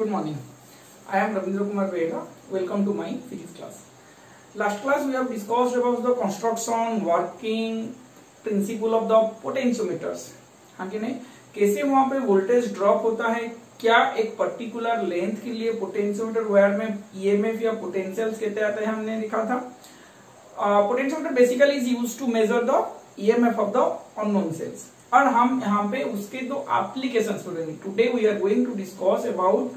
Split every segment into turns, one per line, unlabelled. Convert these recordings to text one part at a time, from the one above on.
Good morning. I am Ravindra Kumar Vega. Welcome to my physics class. Last class we have discussed about the construction, working, principle of the potentiometers. हाँ कि नहीं, कैसे वहां पे voltage drop होता है, क्या एक पर्टिकुलर लेंथ के लिए पोटेंशियोमीटर वायर में ईएमएफ या पोटेंशियल्स कहते आते हैं, हमने लिखा था. Potentiometer basically is used to measure the EMF of the unknown cells. और हम यहाँ पे उसके दो एप्लीकेशंस पढ़ेंगे. Today we are going to discuss about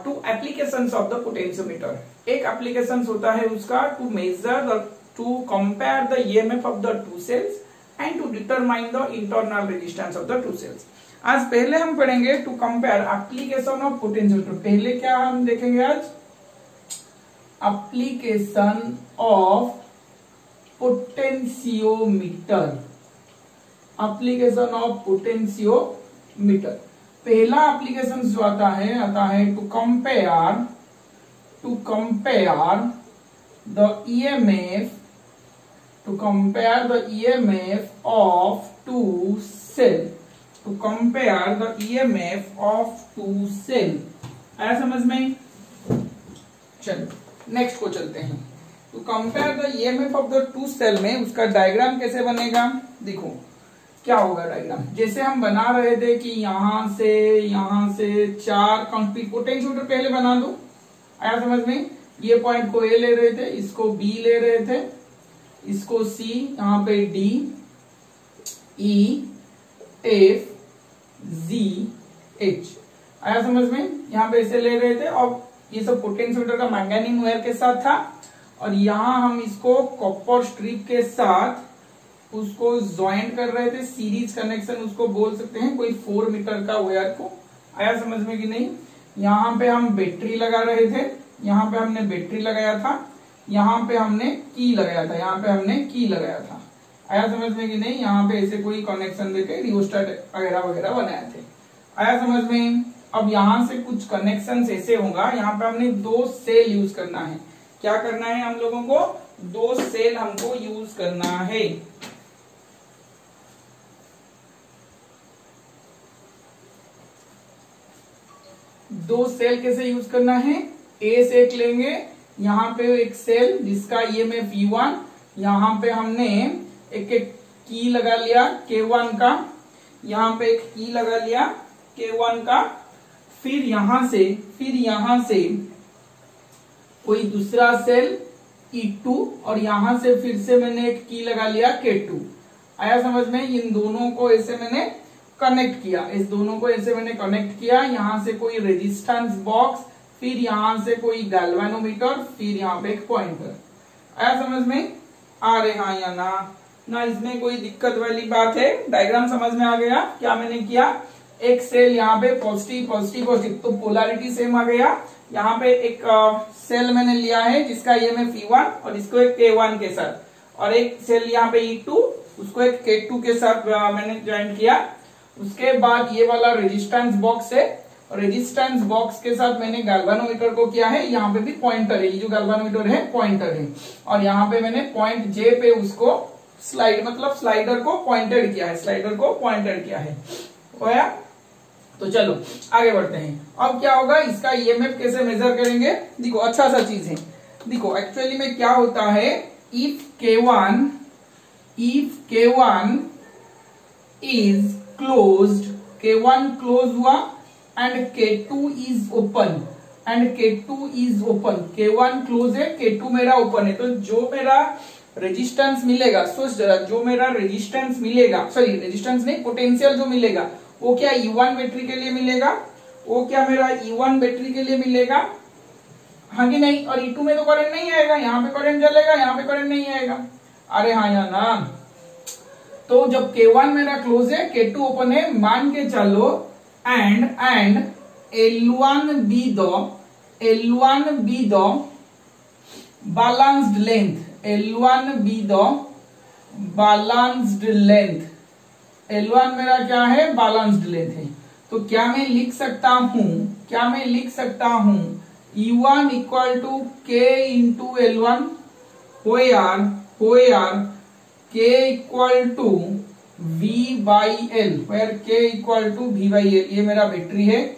two applications of the potentiometer. एक एप्लीकेशन होता है उसका to measure to compare the EMF of the two cells and to determine the internal resistance of the two cells. आज पहले हम पढ़ेंगे to compare application of potentiometer. पहले क्या हम देखेंगे आज? Application of potentiometer. Application of potentiometer. पहला एप्लीकेशन जो आता है to compare the EMF of two cell. To compare the EMF of two cell. आया समझ में? चलो नेक्स्ट को चलते हैं. To compare the EMF of the two cell में उसका डायग्राम कैसे बनेगा? देखो क्या होगा डायग्राम. जैसे हम बना रहे थे कि यहां से चार कंक्रीट पोटेंशियोमीटर पहले बना दो. आया समझ में? ये पॉइंट को ए ले रहे थे, इसको बी ले रहे थे, इसको सी, यहाँ पे डी, ई, एफ, जी, एच. आया समझ में? यहाँ पे ऐसे ले रहे थे और ये सब पोटेंशियोमीटर का मैग्नेटिक वायर के साथ था. और यहाँ हम इसको कॉपर स्ट्रिप के साथ उसको ज्वाइंट कर रहे थे. सीरीज कनेक्शन उसको बोल सकते हैं, कोई 4 मीटर का वायर को. आया समझ में कि नहीं? यहाँ पे हम बैटरी लगा रहे थे, यहाँ पे हमने बैटरी लगाया था, यहाँ पे हमने की लगाया था. आया समझ में कि नहीं? यहाँ पे ऐसे कोई कनेक्शन देके रियोस्टेट वगैरह वगैरह बनाए थे. आया समझ में? अब यहाँ से कुछ कनेक्शन ऐसे होगा. यहाँ पे हमने 2 सेल यूज करना है. क्या करना है हम लोगों को? 2 सेल हमको यूज करना है. 2 सेल कैसे यूज करना है? ए से एक लेंगे, यहाँ पे एक सेल जिसका ईएमएफ E1, यहाँ पे हमने एक की लगा लिया K1 का, यहाँ पे एक की लगा लिया K1 का. फिर यहाँ से कोई दूसरा सेल E2 और यहाँ से फिर से मैंने एक की लगा लिया K2. आया समझ में? इन दोनों को ऐसे मैंने कनेक्ट किया. यहाँ से कोई रेजिस्टेंस बॉक्स, फिर यहाँ से कोई गैल्वेनोमीटर, फिर यहाँ पे एक पॉइंटर. आया समझ में? आ रहे हाँ या ना इसमें कोई दिक्कत वाली बात है? डायग्राम समझ में आ गया? क्या मैंने किया? एक सेल यहाँ पे पॉजिटिव तो पोलैरिटी सेम आ गया. यहाँ पे एक सेल मैंने लिया है जिसका ईएमएफ E1 और इसको एक K1 के साथ, और एक सेल यहाँ पे E2 उसको एक K2 के साथ मैंने ज्वाइन किया. उसके बाद ये वाला रेजिस्टेंस बॉक्स है, रेजिस्टेंस बॉक्स के साथ मैंने गैल्वेनोमीटर को किया है. यहाँ पे भी पॉइंटर है, ये जो गैल्वेनोमीटर है पॉइंटर है. और यहाँ पे मैंने पॉइंट जे पे उसको स्लाइडर को पॉइंटेड किया है. होया? तो चलो आगे बढ़ते हैं. अब क्या होगा? इसका ईएमएफ कैसे मेजर करेंगे? देखो अच्छा सा चीज है. देखो एक्चुअली में क्या होता है, if K1 is closed, K1 close हुआ and K2 is open. K1 close है, K2 मेरा ओपन है. तो जो मेरा रेजिस्टेंस मिलेगा, सोच जरा, जो मेरा रेजिस्टेंस मिलेगा, सॉरी रेजिस्टेंस नहीं, पोटेंशियल जो मिलेगा वो क्या E1 बैटरी के लिए मिलेगा? वो क्या मेरा E1 बैटरी के लिए मिलेगा? हाँ कि नहीं? और E2 में तो करंट नहीं आएगा, यहाँ पे करंट चलेगा, यहाँ पे करंट नहीं आएगा. अरे हाँ या ना? तो जब K1 मेरा क्लोज है, K2 ओपन है, मान के चलो and L1 be the balanced length. L1 मेरा क्या है? बैलेंस्ड लेंथ है. तो क्या मैं लिख सकता हूं E1 equal to K into L1. हो यार K equal to V by L, where K equal to V by L. ये मेरा बैटरी है,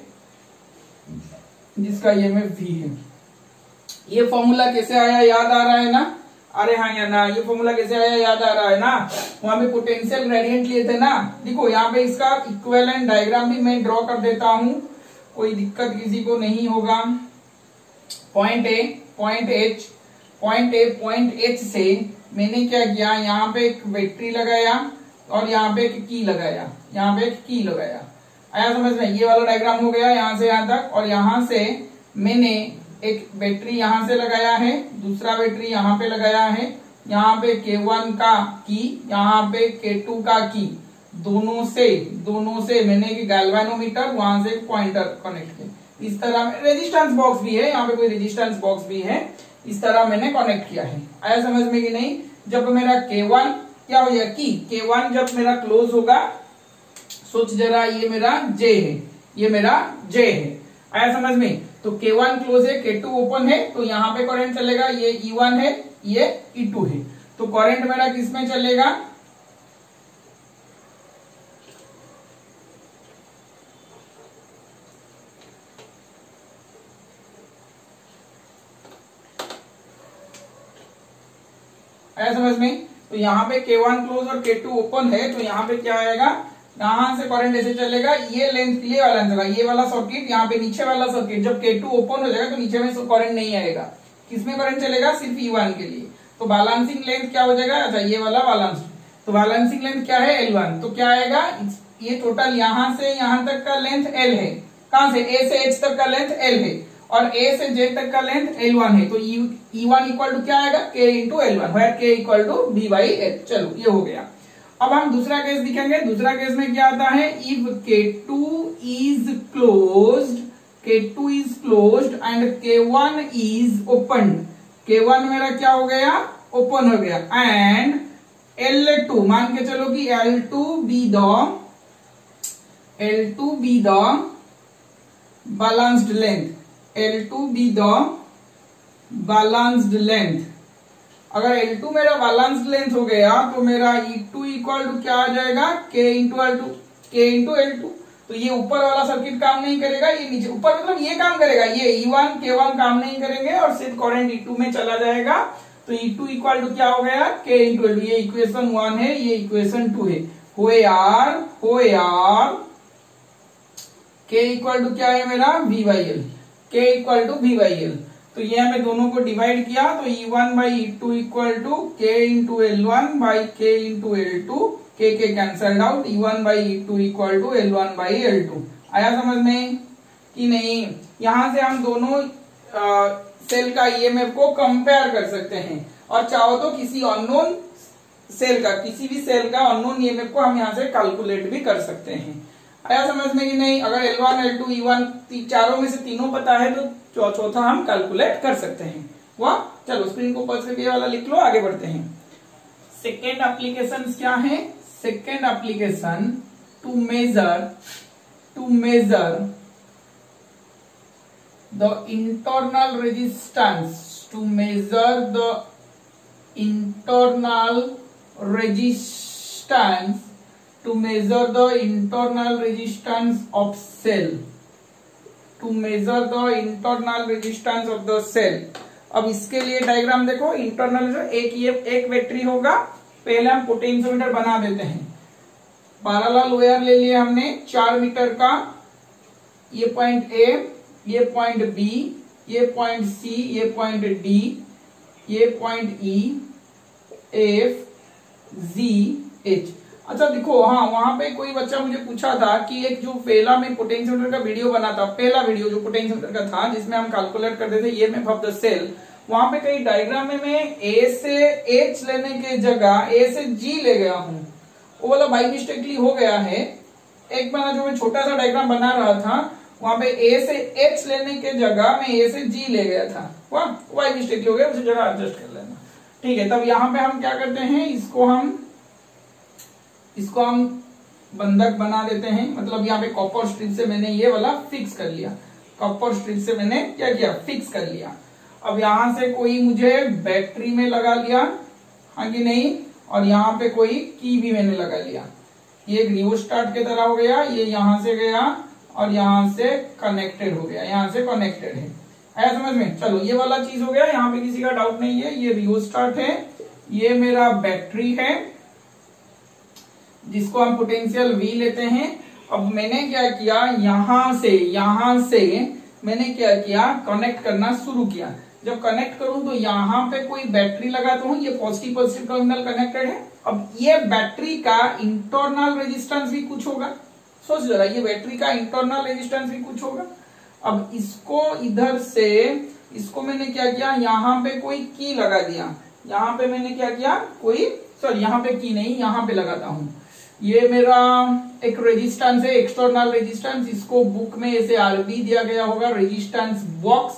जिसका ईएमएफ V है। ये फॉर्मूला कैसे आया याद आ रहा है ना? अरे हाँ या ना, ये फॉर्मूला कैसे आया याद आ रहा है ना? वहां पे पोटेंशियल ग्रेडियंट लिए थे ना। देखो यहाँ पे इसका इक्विवेलेंट डायग्राम भी मैं ड्रॉ कर देता हूं, कोई दिक्कत किसी को नहीं होगा। पॉइंट ए, पॉइंट एच से मैंने क्या किया, यहाँ पे एक बैटरी लगाया और यहाँ पे एक की लगाया, यहाँ पे एक की लगाया। आया समझ में? ये वाला डायग्राम हो गया यहाँ से यहाँ तक। और यहाँ से मैंने एक बैटरी यहाँ से लगाया है, दूसरा बैटरी यहाँ पे लगाया है, यहाँ पे K1 का की, यहाँ पे K2 का की, दोनों से मैंने एक गैल्वेनोमीटर, वहां से एक पॉइंटर कनेक्ट किया। इस तरह रेजिस्टेंस बॉक्स भी है, यहाँ पे कोई रेजिस्टेंस बॉक्स भी है, इस तरह मैंने कनेक्ट किया है। आया समझ में कि नहीं? जब मेरा K1 क्या हो गया, की K1 जब मेरा क्लोज होगा, सोच जरा, ये मेरा J है, ये मेरा J है। आया समझ में? तो K1 क्लोज है, K2 ओपन है, तो यहाँ पे करंट चलेगा, ये E1 है, ये E2 है। तो करंट मेरा किसमें चलेगा? आया समझ में? तो यहाँ पे K1 क्लोज और K2 ओपन है, तो यहाँ पे क्या आएगा, यहां से करंट ऐसे चलेगा, ये लेंथ ये वाला चलेगा, ये वाला सर्किट, यहाँ पे नीचे वाला सर्किट, जब K2 ओपन हो जाएगा तो नीचे में करंट नहीं आएगा। किसमें करंट चलेगा? सिर्फ E1 के लिए। तो बैलेंसिंग लेंथ क्या हो जाएगा? अच्छा, ये वाला बैलेंस, तो बैलेंसिंग लेंथ क्या है? L1। तो क्या आएगा, ये टोटल यहां से यहां तक का लेंथ L है। कहां से? A से H तक का लेंथ L है और A से J तक का लेंथ L1 है। तो E1 इक्वल टू क्या आएगा? K into L1, where K equal to V by L। चलो ये हो गया। अब हम दूसरा केस दिखेंगे। दूसरा केस में क्या आता है, if K2 is closed and K1 is opened, K1 मेरा क्या हो गया, ओपन हो गया, एंड L2 मान के चलो कि L2 be the balanced length, L2 be the balanced length। अगर L2 मेरा बैलेंस लेंथ हो गया तो मेरा E2 इक्वल टू क्या आ जाएगा, K इंटू L2। तो ये ऊपर वाला सर्किट काम नहीं करेगा, ये नीचे, ऊपर मतलब ये काम करेगा, ये E1 K1 काम नहीं करेंगे और सिर्फ करंट E2 में चला जाएगा। तो E2 इक्वल टू क्या हो गया, K इंटू L2। ये इक्वेशन 1 है, ये इक्वेशन 2 है। हो यार K इक्वल टू क्या है मेरा, V by L, K equal to V by L। तो ये हमें दोनों को डिवाइड किया, तो E1 by E2 equal to K into L1 by K into L2, K cancelled out, E1 by E2 equal to L1 by L2। आया समझ में कि नहीं? यहां से हम दोनों सेल का ईएमएफ को कंपेयर कर सकते हैं, और चाहो तो किसी अननोन सेल का, किसी भी सेल का अननोन ईएमएफ को हम यहां से कैलकुलेट भी कर सकते हैं। आया समझ में कि नहीं? अगर L1 L2 E1 चारों में से तीनों पता है तो चौथा हम कैलकुलेट कर सकते हैं। वाह, चलो स्क्रीन को पॉज करके ये वाला लिख लो, आगे बढ़ते हैं। सेकेंड एप्लीकेशन क्या है? Second application to measure the internal resistance, to measure the internal resistance, to measure the internal resistance of cell, to measure the internal resistance of the cell। अब इसके लिए डायग्राम देखो, इंटरनल एक battery होगा, पहले हम पोटेंशियोमीटर बना देते हैं। पैरेलल वायर ले लिए हमने 4 मीटर का, ये पॉइंट A, ये पॉइंट B, ये पॉइंट C, ये पॉइंट D, ये point E, F, G, H। अच्छा देखो, हाँ वहां पे कोई बच्चा मुझे पूछा था कि एक जो पहला मैं पोटेंशियोमीटर का वीडियो बना था, पहला वीडियो जो पोटेंशियोमीटर का था जिसमें हम कैलकुलेट करते थे ईएमएफ ऑफ द सेल, वहां पे कई डायग्राम में मैं A से H लेने के जगह A से G ले गया हूँ, वो वाला बाई मिस्टेकली हो गया है। एक बार जो मैं छोटा सा डायग्राम बना रहा था वहां पे A से H लेने के जगह मैं A से G ले गया था, वाह बाई मिस्टेकली हो गया, उसे जरा एडजस्ट कर लेना। ठीक है, तब यहाँ पे हम क्या करते हैं, इसको हम बंधक बना देते हैं। मतलब यहाँ पे कॉपर स्ट्रिप से मैंने ये वाला फिक्स कर लिया, कॉपर स्ट्रिप से मैंने क्या किया, फिक्स कर लिया। अब यहाँ से कोई मुझे बैटरी में लगा लिया, हाँ कि नहीं, और यहाँ पे कोई की भी मैंने लगा लिया। ये एक रियोस्टाट की तरह हो गया, ये यहाँ से गया और यहां से कनेक्टेड हो गया, यहां से कनेक्टेड है। आया समझ में? चलो ये वाला चीज हो गया, यहाँ पे किसी का डाउट नहीं है। ये रियोस्टाट है, ये मेरा बैटरी है जिसको हम पोटेंशियल V लेते हैं। अब मैंने क्या किया, यहां से मैंने क्या किया, कनेक्ट करना शुरू किया। जब कनेक्ट करूं तो यहां पे कोई बैटरी लगाता हूं, ये पॉजिटिव टर्मिनल कनेक्टेड है। अब ये बैटरी का इंटरनल रेजिस्टेंस भी कुछ होगा, सोच जरा, ये बैटरी का इंटरनल रेजिस्टेंस भी कुछ होगा। अब इसको इधर से, इसको मैंने क्या किया, यहाँ पे कोई की लगा दिया। यहाँ पे मैंने क्या किया, कोई, सॉरी यहाँ पे की नहीं, यहाँ पे लगाता हूं। ये मेरा एक रेजिस्टेंस है, एक्सटर्नल रेजिस्टेंस, इसको बुक में ऐसे RB दिया गया होगा, रेजिस्टेंस बॉक्स।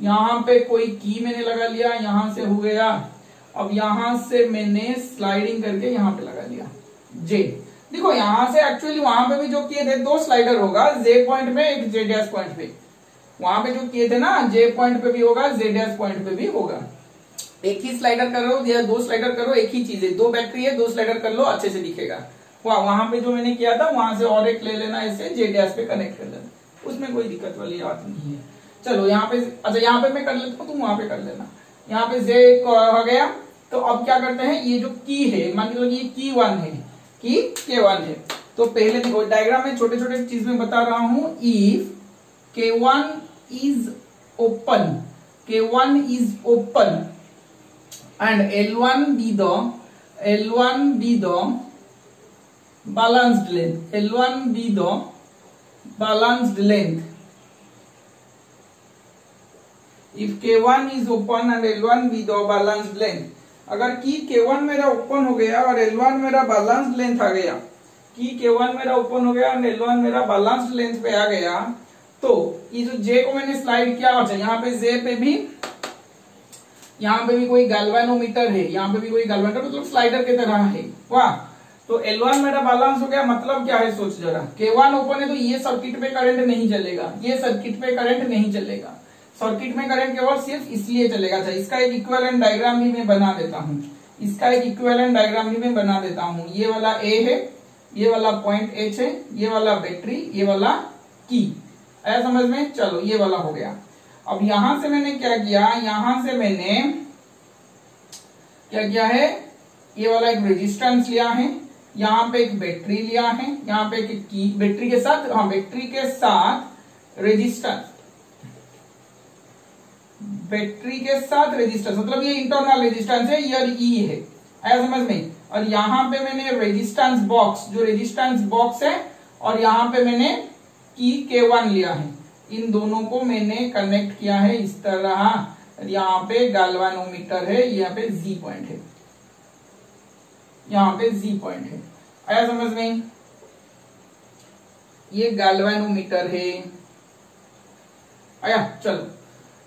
यहाँ पे कोई की मैंने लगा लिया, यहां से हो गया। अब यहां से मैंने स्लाइडिंग करके यहाँ पे लगा दिया J। देखो यहां से एक्चुअली वहां पे भी जो किए थे 2 स्लाइडर होगा, J पॉइंट पे, एक J डैश पॉइंट पे। वहां पे जो किए थे ना, J पॉइंट पे भी होगा, J डैश पॉइंट पे भी होगा। एक ही स्लाइडर कर लो या 2 स्लाइडर करो, एक ही चीज है, 2 बैटरी है, 2 स्लाइडर कर लो, अच्छे से दिखेगा। वहां पे जो मैंने किया था वहां से और एक ले लेना, ऐसे J डैश पे कनेक्ट कर लेना, उसमें कोई दिक्कत वाली बात नहीं है। चलो यहाँ पे, अच्छा यहाँ पे मैं कर लेता हूँ, तुम वहां पे कर लेना। यहाँ पे J हो गया। तो अब क्या करते हैं, ये जो की है, मान लो ये की 1 है, की K1 है। तो पहले देखो डायग्राम में छोटे छोटे चीज में बता रहा हूं, if K1 is open, K1 is open and L1 be the balanced length, L1 be the balanced length. If K1 is open and L1 be the balanced length, अगर की K1 मेरा ओपन हो गया और L1 मेरा balanced length आ गया, की K1 मेरा ओपन हो गया और L1 मेरा बैलेंस्ड लेंथ पे आ गया, तो ये जो J को मैंने स्लाइड किया, अच्छा यहाँ पे J पे भी, यहाँ पे भी कोई गैल्वेनोमीटर है, यहाँ पे भी कोई गैल्वेनोमीटर, मतलब स्लाइडर की तरह है। वाह, तो L1 मेरा बैलेंस हो गया, मतलब क्या है सोच जरा, K1 ओपन है तो ये सर्किट पे करंट नहीं चलेगा, ये सर्किट पे करंट नहीं चलेगा, सर्किट में करंट केवल सिर्फ इसलिए चलेगा। अच्छा इसका एक इक्विवेलेंट डायग्राम भी मैं बना देता हूं, इसका एक इक्विवेलेंट डायग्राम भी मैं बना देता हूं। ये वाला A है, ये वाला पॉइंट H है, ये वाला बैटरी, ये वाला की। आया समझ में? चलो ये वाला हो गया। अब यहां से मैंने क्या किया, यहां से मैंने क्या किया है, ये वाला एक रेजिस्टेंस लिया है, यहाँ पे एक बैटरी लिया है, यहाँ पे एक की, बैटरी के साथ, हाँ बैटरी के साथ रेजिस्टेंस, बैटरी के साथ रेजिस्टेंस, मतलब ये इंटरनल रेजिस्टेंस है, ये E है। आया समझ में? और यहाँ पे मैंने रेजिस्टेंस बॉक्स, जो रेजिस्टेंस बॉक्स है, और यहाँ पे मैंने की K1 लिया है, इन दोनों को मैंने कनेक्ट किया है इस तरह। यहाँ पे गैल्वेनोमीटर है, यहाँ पे Z पॉइंट है, यहाँ पे Z पॉइंट है। आया समझ में? ये गैल्वेनोमीटर है। आया? चलो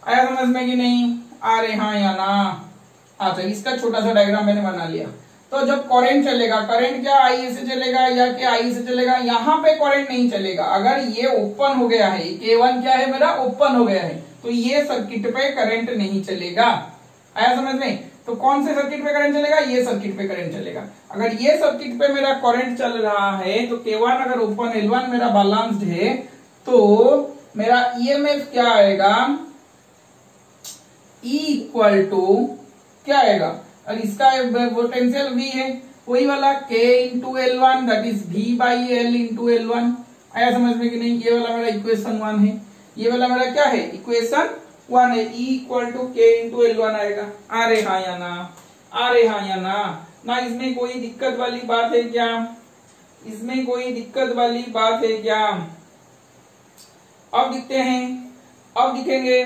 आया समझ में कि नहीं? आ रहे हाँ या ना? अच्छा इसका छोटा सा डायग्राम मैंने बना लिया। तो जब करंट चलेगा, करंट क्या I से चलेगा या क्या I से चलेगा? यहाँ पे करंट नहीं चलेगा। अगर ये ओपन हो गया है, K1 क्या है मेरा, ओपन हो गया है, तो ये सर्किट पे करंट नहीं चलेगा। आया समझ में? तो कौन से सर्किट पे करंट चलेगा? ये सर्किट पे करंट चलेगा। अगर ये सर्किट पे मेरा करंट चल रहा है तो K1 अगर ओपन, L1 मेरा बैलेंस्ड है, तो मेरा EMF क्या आएगा, E इक्वल टू क्या आएगा, और इसका पोटेंशियल V है, वही वाला K into L1 that is V by L into L1। आया समझ में कि नहीं? ये वाला मेरा इक्वेशन 1 है, ये वाला मेरा क्या है, इक्वेशन 1 है। E equal to K into L1 आएगा। आ रहे हाँ या ना? आ रहे हाँ या ना? ना इसमें कोई दिक्कत वाली बात है क्या? इसमें कोई दिक्कत वाली बात है क्या? अब दिखते हैं, अब दिखेंगे।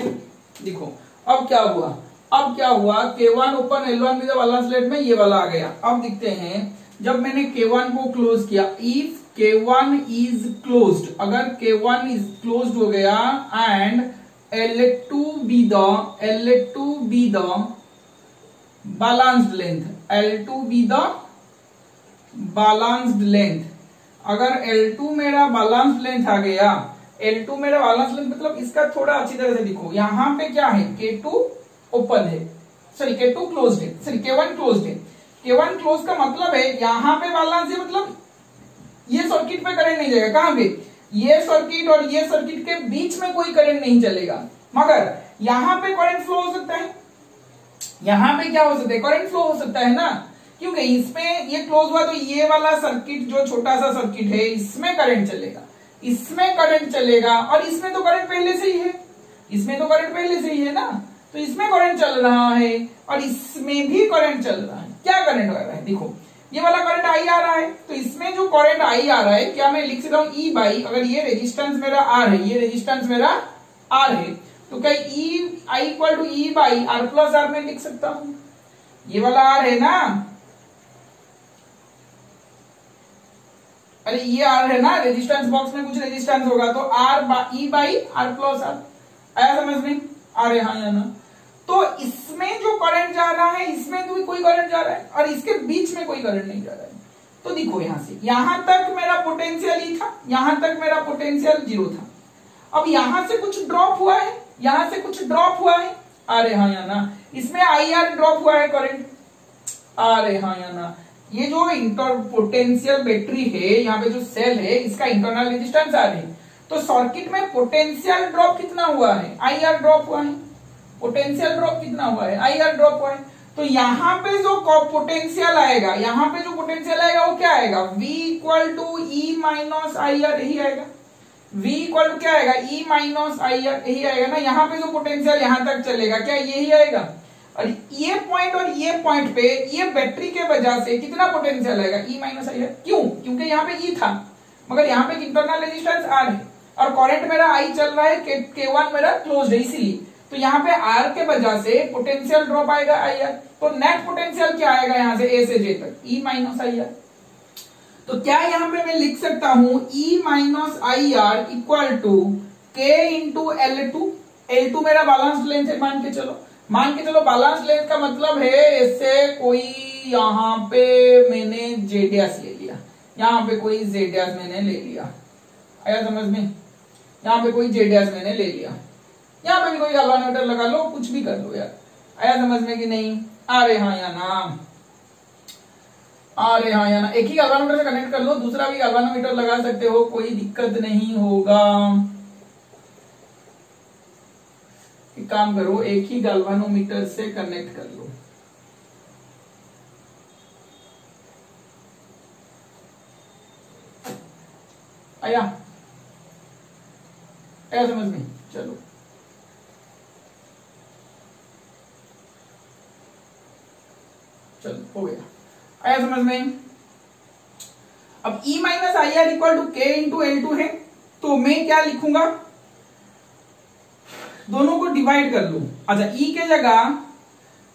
देखो अब क्या हुआ, अब क्या हुआ, K1 ओपन, L1 भी बैलेंस लेट में ये वाला आ गया। अब दिखते हैं, जब मैंने K1 को क्लोज किया, इफ K1 इज क्लोज्ड, अगर K1 इज क्लोज्ड हो गया and L2 be the balanced length, L2 be the balanced length, अगर L2 मेरा बैलेंस्ड लेंथ आ गया, L2 मेरा बैलेंस लेंथ, मतलब इसका थोड़ा अच्छी तरह से देखो, यहाँ पे क्या है, K2 ओपन है, सॉरी K2 क्लोज्ड है, सॉरी K1 क्लोज्ड है। K1 क्लोज का मतलब है यहाँ पे बैलेंस है, मतलब ये सर्किट पे करंट नहीं जाएगा। कहां पे? ये सर्किट और ये सर्किट के बीच में कोई करंट नहीं चलेगा, मगर यहां पे करंट फ्लो हो सकता है। यहां पे क्या हो सकता है, करंट फ्लो हो सकता है ना, क्योंकि इसमें ये क्लोज हुआ तो ये वाला सर्किट जो छोटा सा सर्किट है इसमें करंट चलेगा, इसमें करंट चलेगा, और इसमें तो करंट पहले से ही है, इसमें तो करंट पहले से ही है ना, तो इसमें करंट चल रहा है और इसमें भी करंट चल रहा है। क्या करंट आ रहा है, देखो ये वाला करंट आई आ रहा है, तो इसमें जो करंट आई आ रहा है, क्या मैं लिख सकता हूं ई बाई, अगर ये रेजिस्टेंस मेरा आर है, ये रेजिस्टेंस मेरा आर है, तो क्या E I equal to E by R plus R में लिख सकता हूं। ये वाला आर है ना, अरे ये आर है ना, रेजिस्टेंस बॉक्स में कुछ रेजिस्टेंस होगा तो R E by R plus R, आया समझ में, आ रहे हाँ या ना। तो इसमें जो करंट जा रहा है इसमें तो भी कोई करंट जा रहा है और इसके बीच में कोई करंट नहीं जा रहा है। तो देखो यहां से यहां तक मेरा पोटेंशियल ही था, यहां तक मेरा पोटेंशियल 0 था। अब यहां से कुछ ड्रॉप हुआ है, यहां से कुछ ड्रॉप हुआ है, आ रहे हाँ या ना, इसमें आई आर ड्रॉप हुआ है करंट, आ रहे हाँ या ना। ये जो इंटर पोटेंशियल बैटरी है, यहाँ पे जो सेल है इसका इंटरनल रेजिस्टेंस आ रही है, तो सर्किट में पोटेंशियल ड्रॉप कितना हुआ है, आई आर ड्रॉप हुआ है, पोटेंशियल ड्रॉप कितना हुआ है, आई आर ड्रॉप हुआ है। तो यहां पे जो पोटेंशियल आएगा, यहां पे जो पोटेंशियल आएगा वो क्या आएगा, V equal to E minus I R, यही आएगा। V इक्वल टू क्या आएगा, ई माइनस आई आर, यही आएगा ना। यहाँ पे जो पोटेंशियल यहां तक चलेगा क्या यही आएगा, और ये पॉइंट पे ये बैटरी के वजह से कितना पोटेंशियल आएगा, ई माइनस आई आर। क्यों, क्योंकि यहाँ पे ई था मगर यहाँ पे इंटरनल रेजिस्टेंस आर है और करंट मेरा आई चल रहा है, K1 मेरा क्लोज्ड है, इसीलिए तो यहाँ पे आर के वजह से पोटेंशियल ड्रॉप आएगा आई आर। तो नेट पोटेंशियल क्या आएगा यहाँ से ए से जे तक, ई माइनस आई आर। तो क्या यहाँ पे मैं लिख सकता हूं E minus I R equal to K into L2। L2 मेरा बैलेंस लेंथ है, मान के चलो बैलेंस लेंथ का मतलब है ऐसे कोई यहाँ पे मैंने जे डैश ले लिया, यहाँ पे कोई जे डैश मैंने ले लिया, आया समझ में, यहाँ पे कोई जे डैश मैंने ले लिया, यहाँ पे भी कोई गैल्वानोमीटर लगा लो, कुछ भी कर लो यार, आया समझ में कि नहीं, आ रहे हाँ या ना, आ रहे हाँ या ना। एक ही गैल्वानोमीटर से कनेक्ट कर लो, दूसरा भी गैल्वानोमीटर लगा सकते हो, कोई दिक्कत नहीं होगा। एक काम करो, एक ही गैल्वानोमीटर से कनेक्ट कर लो। आया समझ में, चलो हो गया, आया समझ में। अब E minus I R equal to K into L2 है, तो मैं क्या लिखूंगा, दोनों को डिवाइड कर लू। अच्छा E के जगह,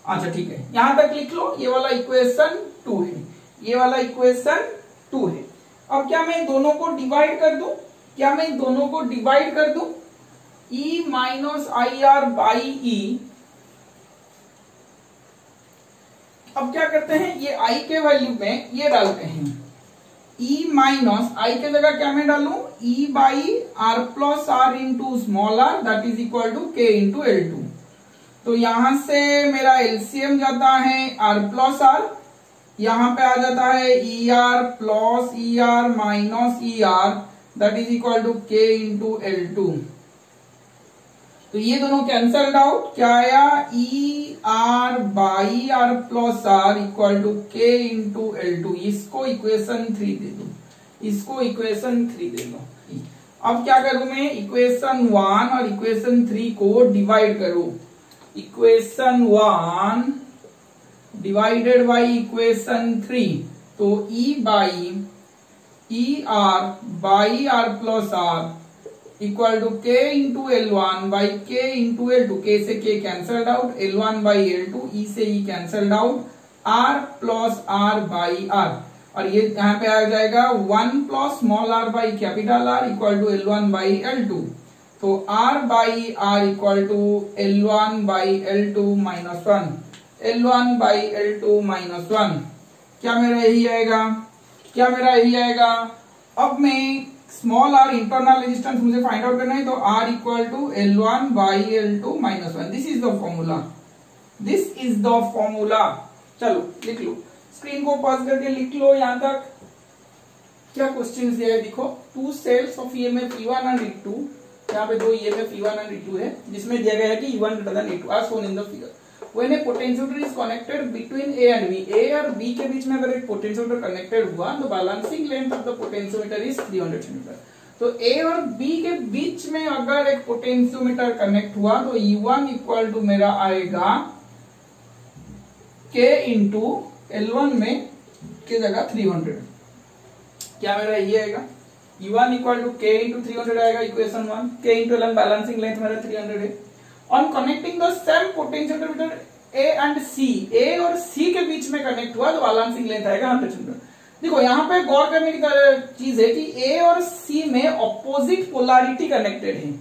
अच्छा ठीक है यहां तक लिख लो, ये वाला इक्वेशन 2 है, ये वाला इक्वेशन 2 है। अब क्या मैं दोनों को डिवाइड कर दूं, E minus I R by E। अब क्या करते हैं, ये I के वैल्यू में ये डालते हैं, E माइनस आई के जगह क्या मैं डालूं, E by R plus R into small R that is equal to K into L2। तो यहां से मेरा एलसीएम जाता है आर प्लस आर, यहां पे आ जाता है E R plus E R minus E R that is equal to K into L2। तो ये दोनों कैंसल्ड आउट, क्या आया, E R by R plus R equal to K into L2। इसको इक्वेशन 3 दे दो, इसको इक्वेशन 3 दे दो। अब क्या करूं मैं, इक्वेशन 1 और इक्वेशन 3 को डिवाइड करो, इक्वेशन 1 डिवाइडेड बाई इक्वेशन 3, तो E by E R by R plus R equal to K into L1 by K into L2, K से के cancelled out, L1 by L2, E से E cancelled out, R plus R by R, और ये यहाँ पे आ जाएगा 1 plus small r by capital R equal to L1 by L2। तो R by R equal to L1 by L2 minus 1, L1 by L2 minus 1। क्या मेरा यही आएगा, अब मैं स्मॉल r इंटरनल रेजिस्टेंस मुझे फाइंड आउट करना है, तो R equal to L1 by L2 minus 1। This is the formula, चलो लिख लो, स्क्रीन को पॉज करके लिख लो यहां तक। क्या क्वेश्चन दिया है देखो, two cells of EMF E1 and E2, यहाँ पे दो ईएमएफ E1 एंड E2 है, जिसमें दिया गया है कि E1 greater than E2 as shown in the figure. When a potentiometer is connected between A and B, A और B के बीच में अगर एक पोटेंशियोमीटर कनेक्टेड हुआ तो balancing length of the potentiometer is 300 centimetre. तो A और B के बीच में अगर एक पोटेंशियोमीटर कनेक्ट हुआ तो E1 इक्वल टू मेरा आएगा K इंटू L1 में की जगह 300, क्या मेरा ये आएगा E1 equal to K into 300 आएगा equation 1, K into L balancing length मेरा 300 है। On connecting the same potentiometer A and C, A और C के बीच में कनेक्ट हुआ तो बैलेंसिंग लेंथ आएगा 100 सेंटीमीटर। देखो यहाँ पे गौर करने की चीज है कि A और C में ऑपोजिट पोलैरिटी कनेक्टेड है।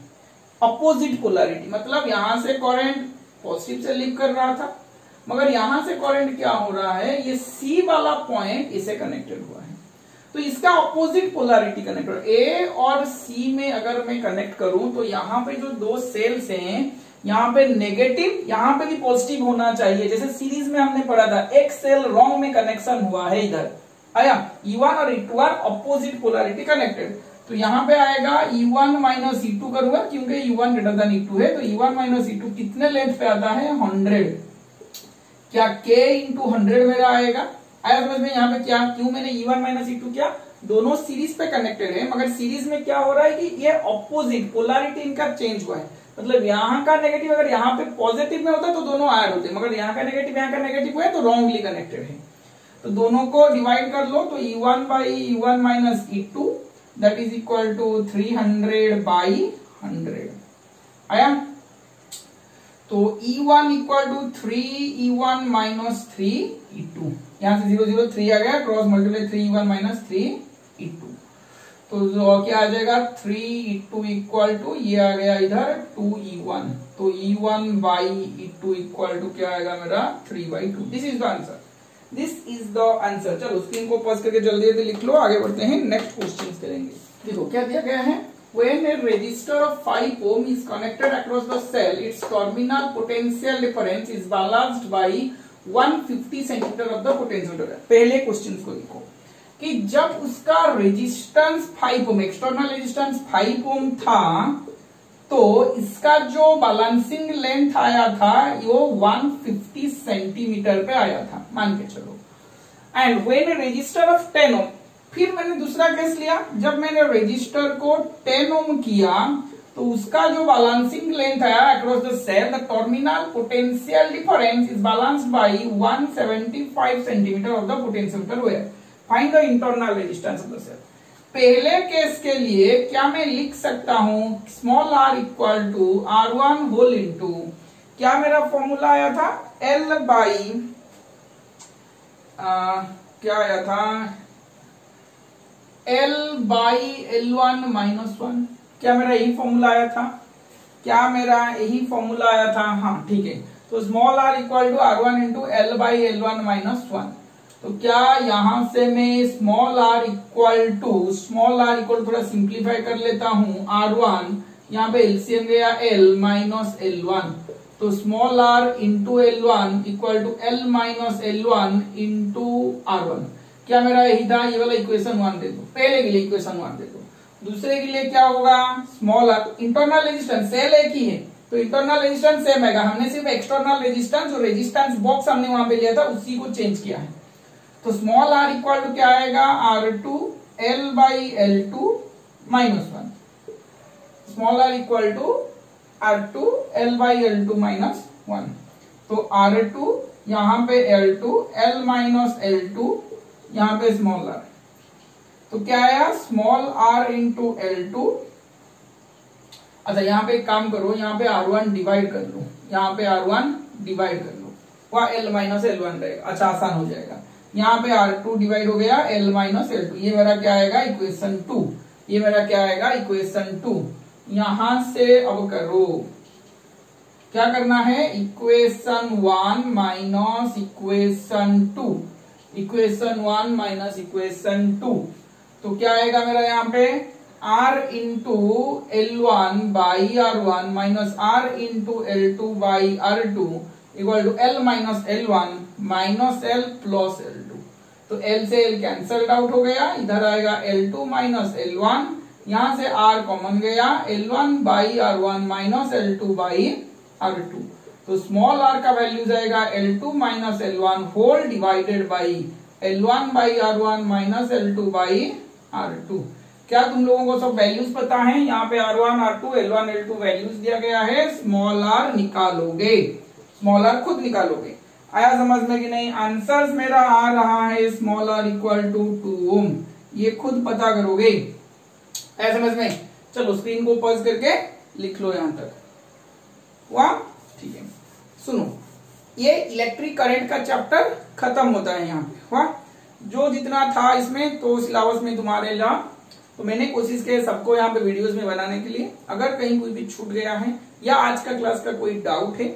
ऑपोजिट पोलैरिटी मतलब यहां से करंट पॉजिटिव से लीव कर रहा था, मगर यहां से करंट क्या हो रहा है, ये C वाला पॉइंट इसे कनेक्टेड हुआ है, तो इसका ऑपोजिट पोलैरिटी कनेक्टेड। A और C में अगर मैं कनेक्ट करूं तो यहाँ पे जो दो सेल्स हैं, यहाँ पे नेगेटिव, यहाँ पे भी पॉजिटिव होना चाहिए। जैसे सीरीज में हमने पढ़ा था, एक सेल रॉन्ग में कनेक्शन हुआ है, इधर आया E1 और E2 are opposite polarity connected, तो यहाँ पे आएगा E1 माइनस E2 करूंगा क्योंकि E1 ग्रेटर देन E2 है, तो E1 माइनस E2 कितने लेंथ पे आता है 100, क्या K इंटू 100 मेरा आएगा। आया समझ में यहाँ पे क्या क्यों मैंने E1 माइनस E2 किया, दोनों सीरीज पे कनेक्टेड है, मगर सीरीज में क्या हो रहा है कि ये ऑपोजिट पोलैरिटी इनका चेंज हुआ है, मतलब यहाँ का नेगेटिव अगर यहाँ पे पॉजिटिव में होता तो दोनों ऐड होते, मगर यहाँ का नेगेटिव यहाँ का नेगेटिव है तो रॉन्गली कनेक्टेड है, तो दोनों को डिवाइड कर लो तो E1 by E1 minus E2 that is equal to 300 by 100 आया। तो E1 equal to 3E1 minus 3E2, यहां से 0 0 3 आ गया, cross multiply 3E1 minus 3E2, तो क्या आ जाएगा 3E2 इक्वल टू ये आ गया इधर 2E1, तो E1 by E2 equal to क्या आएगा मेरा 3/2। This is the answer, this is the answer. चलो स्क्रीन को पॉज करके जल्दी जल्दी लिख लो, आगे बढ़ते हैं, नेक्स्ट क्वेश्चन करेंगे। देखो क्या दिया गया है, when a resistor of 5 ohm is connected across the cell, its terminal potential difference is balanced by 150 centimeter of the potentiometer। पहले क्वेश्चन को देखो कि जब उसका रेजिस्टेंस 5 ओम, एक्सटर्नल रेजिस्टेंस 5 ओम था, तो इसका जो बैलेंसिंग लेंथ आया था वो 150 सेंटीमीटर पे आया था, मान के चलो। And when a resistor of 10 ohm, फिर मैंने दूसरा केस लिया, जब मैंने रेजिस्टर को 10 ओम किया तो उसका जो बैलेंसिंग लेंथ आया across the cell, the terminal potential difference is balanced by 175 centimetre of the potentiometer where, find the internal resistance of the cell. पहले केस के लिए क्या मैं लिख सकता हूं, small r equal to R1 whole into, क्या मेरा फॉर्मूला आया था L बाई क्या आया था L बाई L1 माइनस 1, क्या मेरा यही फॉर्मूला आया था, क्या मेरा यही फॉर्मूला आया था, हाँ ठीक है। तो small r equal to R1 into L by L1 minus 1, तो क्या यहां से मैं स्मॉल r इक्वल टू थोड़ा सिंप्लीफाई कर लेता हूं, R1 यहाँ पे एलसीएम गया L माइनस L1, तो small r into L1 equal to L minus L1 into R1, क्या मेरा यही था, ये वाला इक्वेशन 1 दे दो, पहले के लिए इक्वेशन 1 दे दो। दूसरे के लिए क्या होगा, small r, internal resistance cell एक ही है तो इंटरनल रेजिस्टेंस सेम आएगा, हमने सिर्फ एक्सटर्नल रेजिस्टेंस और रेजिस्टेंस बॉक्स हमने वहां पे लिया था उसी को चेंज किया है, तो स्मॉल r इक्वल टू क्या आएगा R2 L by L2 minus 1, small r equal to R2 L by L2 minus 1, तो R2 यहाँ पे L2 L माइनस L2 यहाँ पे स्मॉल r, तो क्या आया स्मॉल r इंटू L2। अच्छा यहाँ पे एक काम करो, यहाँ पे R1 डिवाइड कर लो, यहाँ पे R1 डिवाइड कर लो, वह L माइनस L1 रहेगा, अच्छा आसान हो जाएगा। यहाँ पे R2 डिवाइड हो गया L माइनस L2, ये मेरा क्या आएगा इक्वेशन 2, ये मेरा क्या आएगा इक्वेशन 2। यहां से अब करो, क्या करना है, equation 1 minus equation 2, equation 1 minus equation 2, तो क्या आएगा मेरा यहाँ पे R into L1 by R1 minus R into L2 by R2 equal to L minus L1 minus L plus L2। तो L से L कैंसल्ड आउट हो गया, इधर आएगा L2 माइनस L1, यहां से R कॉमन गया, L1 by R1 minus L2 by R2। तो स्मॉल r का वैल्यू जाएगा L2 minus L1 whole divided by L1 by R1 minus L2 by R2। क्या तुम लोगों को सब वैल्यूज पता है? यहाँ पे R1 R2 L1 L2 values दिया गया है, स्मॉल r निकालोगे, स्मॉल r खुद निकालोगे। आया समझ में कि नहीं? आंसर्स मेरा आ रहा है स्मॉल r इक्वल टू 2 ओम, ये खुद पता करोगे। आया समझ में? चलो स्क्रीन को पॉज करके लिख लो यहां तक, हुआ? ठीक है, सुनो, ये इलेक्ट्रिक करंट का चैप्टर खत्म होता है यहाँ पे, हुआ? जो जितना था इसमें तो सिलेबस में तुम्हारे ला, तो मैंने कोशिश की सबको यहाँ पे वीडियोस में बनाने के लिए। अगर कहीं कोई भी छूट गया है या आज का क्लास का कोई डाउट है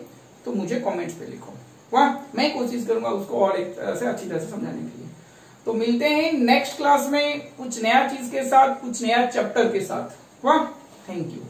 तो मुझे कमेंट्स पे लिखो, वाह, मैं कोशिश करूंगा उसको और एक तरह से अच्छी तरह से समझाने के लिए। तो मिलते हैं नेक्स्ट क्लास में कुछ नया चीज के साथ, कुछ नया चैप्टर के साथ, वाह, थैंक यू।